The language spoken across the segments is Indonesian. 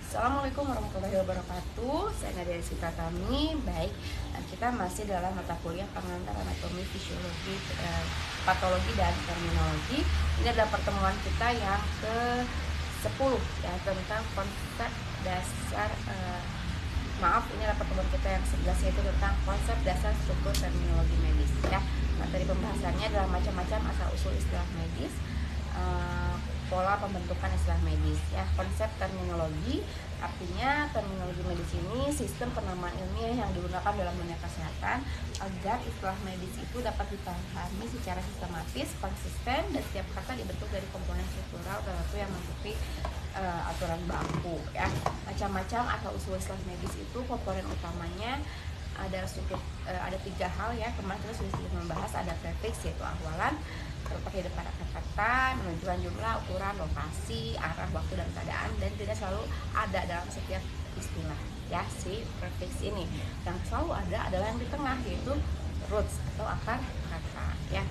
Assalamualaikum warahmatullahi wabarakatuh. Saya Nadia Sita Tami. Baik, kita masih dalam mata kuliah pengantar anatomi, fisiologi, patologi dan terminologi. Ini adalah pertemuan kita yang ke-10 ya, tentang konsep dasar ini adalah pertemuan kita yang 11, yaitu tentang konsep dasar struktur terminologi medis ya. Materi pembahasannya adalah macam-macam asal usul istilah medis, pola pembentukan istilah medis ya. Konsep terminologi artinya terminologi medis ini sistem penamaan ilmiah yang digunakan dalam dunia kesehatan agar istilah medis itu dapat dipahami secara sistematis, konsisten, dan setiap kata dibentuk dari komponen struktural tertentu yang mengikuti aturan baku ya. Macam-macam asal usul istilah medis itu komponen utamanya ada 3 hal ya. Kemarin kita sudah membahas, ada prefix yaitu ahwalan terpakai depan kata-kata, menunjukkan jumlah, ukuran, lokasi, arah, waktu, dan keadaan, dan tidak selalu ada dalam setiap istilah ya. Si prefix ini yang selalu ada adalah yang di tengah, yaitu roots atau akar kata ya.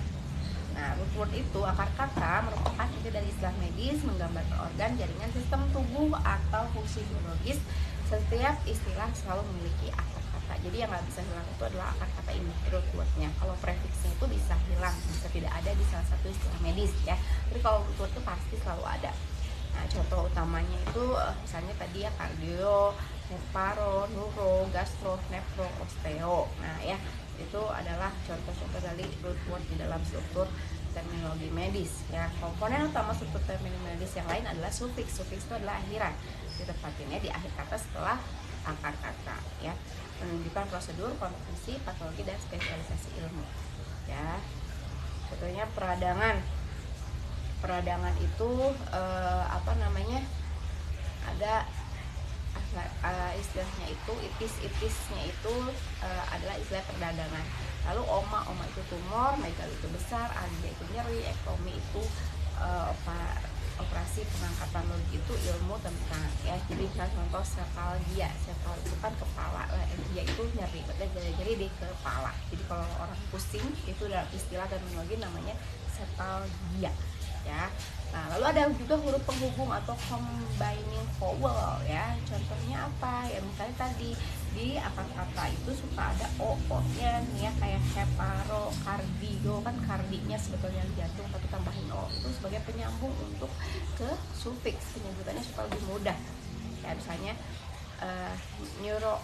Nah, root word itu akar kata merupakan inti dari istilah medis, menggambarkan organ, jaringan, sistem tubuh atau fungsi biologis. Setiap istilah selalu memiliki akar kata. Jadi yang nggak bisa hilang itu adalah akar kata ini, root wordnya. Kalau prefixnya itu bisa hilang, bisa tidak ada di salah satu istilah medis ya. Tapi kalau root word itu pasti selalu ada. Nah, contoh utamanya itu misalnya tadi ya, kardio, heparo, neuro, gastro, nefro, osteo. Nah ya, itu adalah contoh-contoh dari root word di dalam struktur terminologi medis ya. Komponen utama struktur terminologi medis yang lain adalah sufiks. Sufiks itu adalah akhiran, ditempatinnya di akhir kata setelah akar kata ya, menunjukkan prosedur, konstruksi, patologi, dan spesialisasi ilmu ya. Contohnya peradangan. Peradangan itu ada istilahnya itu itisnya itu adalah istilah peradangan. Lalu oma itu tumor, megal itu besar, angina itu nyeri, ektomi itu operasi pengangkatan logi, itu ilmu tentang ya. Jadi contoh sefalgia, sefal itu kan kepala, dia itu nyeri, nyeri di kepala. Jadi kalau orang pusing itu dalam istilah terminologi namanya sefalgia ya. Nah, lalu ada juga huruf penghubung atau combining vowel ya. Contohnya apa? Ya misalnya tadi di akar kata itu suka ada o-nya nih ya, kayak heparo, kardio, kan kardinya sebetulnya jantung tapi tambahin o, itu sebagai penyambung untuk ke sufiks, penyebutannya supaya lebih mudah. Ya misalnya neuro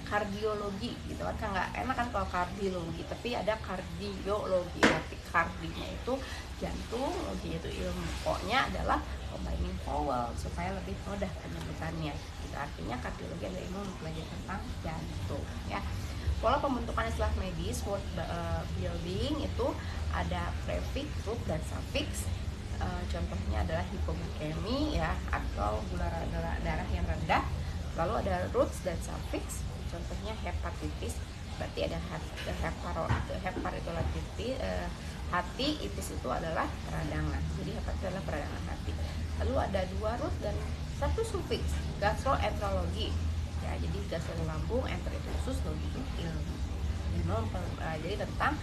kardiologi gitu kan nggak enak kan kalau kardiologi, tapi ada kardiologi, arti kardinya itu jantung, logi itu ilmu, pokoknya adalah combining vowel supaya lebih mudah penyebutannya gitu. Artinya kardiologi adalah ilmu mempelajari tentang jantung ya. Pola pembentukan istilah medis, word building itu ada prefix, root, dan suffix. Contohnya adalah hipoglikemi ya, atau gula darah yang rendah. Lalu ada roots dan suffix, contohnya hepatitis, berarti ada hepar itu hati, itis itu adalah peradangan. Jadi hepatitis adalah peradangan hati. Lalu ada 2 root dan 1 sufiks, gastroenterologi ya. Jadi gastro lambung, enter itu usus, logi itu ilmu. Jadi tentang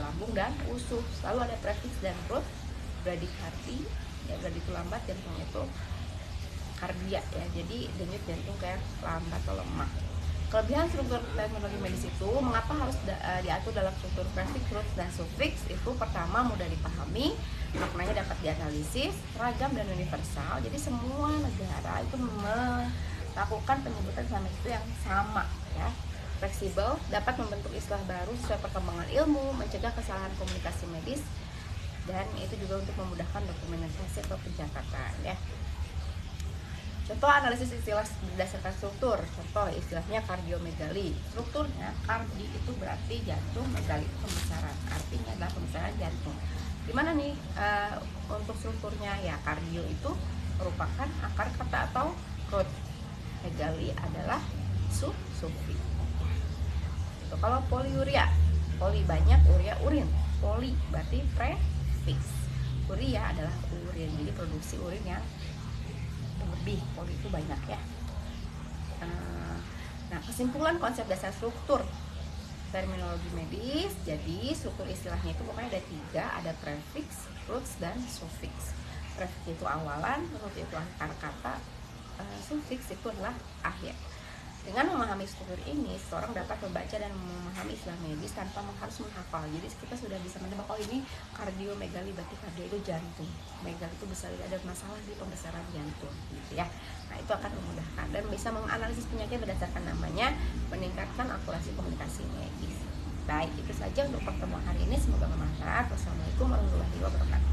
lambung dan usus. Lalu ada prefix dan root, bradikardi ya, bradi itu lambat, jantung itu kardia ya, jadi denyut jantung kayak lambat atau lemah. Kelebihan struktur terminologi medis itu, mengapa harus diatur dalam struktur prefix, root, dan sufiks? Itu pertama, mudah dipahami, maknanya dapat dianalisis, ragam dan universal. Jadi semua negara itu melakukan penyebutan sama itu yang sama ya. Fleksibel, dapat membentuk istilah baru sesuai perkembangan ilmu, mencegah kesalahan komunikasi medis, dan itu juga untuk memudahkan dokumentasi atau pencatatan ya. Contoh analisis istilah berdasarkan struktur. Contoh istilahnya kardiomegali. Strukturnya, kardi itu berarti jantung, megali itu pembesaran. Artinya adalah pembesaran jantung. Dimana nih untuk strukturnya? Ya, kardio itu merupakan akar kata atau root. Megali adalah sufiks. Kalau poliuria, poli banyak, uria urin. Poli berarti prefix. Uria adalah urin, jadi produksi urin yang lebih, poli itu banyak ya. Nah, kesimpulan konsep dasar struktur terminologi medis. Jadi struktur istilahnya itu pokoknya ada 3, ada prefix, roots, dan sufiks. prefix itu awalan, root itu akar kata, sufiks itu adalah akhir. Dengan memahami struktur ini, seseorang dapat membaca dan memahami istilah medis tanpa harus menghafal. Jadi kita sudah bisa menebak, oh ini kardiomegali, berarti kardio itu jantung. Megali itu besar, ada masalah di pembesaran jantung, gitu ya. Nah itu akan memudahkan dan bisa menganalisis penyakit berdasarkan namanya, meningkatkan akurasi komunikasi medis. Baik, itu saja untuk pertemuan hari ini. Semoga bermanfaat. Wassalamualaikum warahmatullahi wabarakatuh.